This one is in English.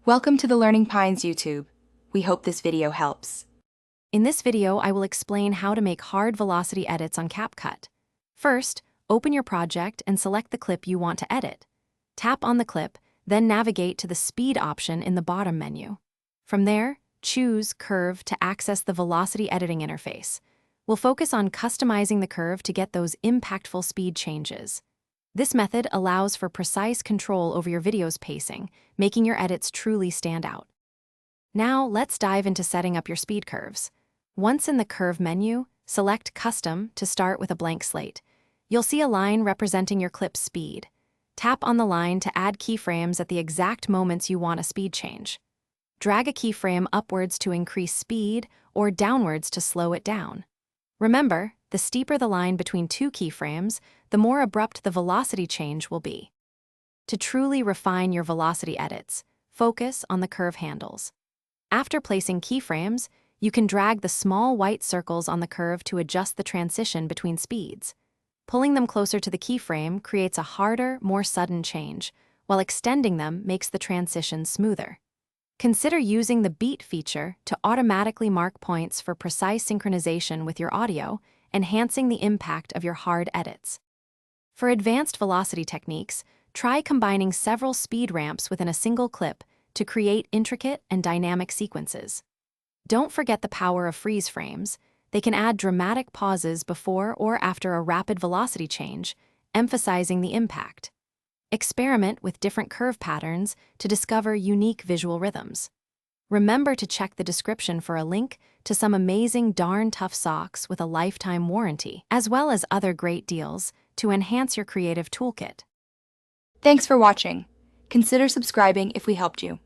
Welcome to the Learning Pines YouTube. We hope this video helps. In this video, I will explain how to make hard velocity edits on Capcut. First, open your project and select the clip you want to edit. Tap on the clip, then navigate to the Speed option in the bottom menu. From there, choose Curve to access the velocity editing interface. We'll focus on customizing the curve to get those impactful speed changes. This method allows for precise control over your video's pacing, making your edits truly stand out. Now, let's dive into setting up your speed curves. Once in the Curve menu, select Custom to start with a blank slate. You'll see a line representing your clip's speed. Tap on the line to add keyframes at the exact moments you want a speed change. Drag a keyframe upwards to increase speed or downwards to slow it down. Remember, the steeper the line between two keyframes, the more abrupt the velocity change will be. To truly refine your velocity edits, focus on the curve handles. After placing keyframes, you can drag the small white circles on the curve to adjust the transition between speeds. Pulling them closer to the keyframe creates a harder, more sudden change, while extending them makes the transition smoother. Consider using the Beat feature to automatically mark points for precise synchronization with your audio, enhancing the impact of your hard edits. For advanced velocity techniques, try combining several speed ramps within a single clip to create intricate and dynamic sequences. Don't forget the power of freeze frames. They can add dramatic pauses before or after a rapid velocity change, emphasizing the impact. Experiment with different curve patterns to discover unique visual rhythms. Remember to check the description for a link to some amazing darn tough socks with a lifetime warranty, as well as other great deals to enhance your creative toolkit. Thanks for watching. Consider subscribing if we helped you.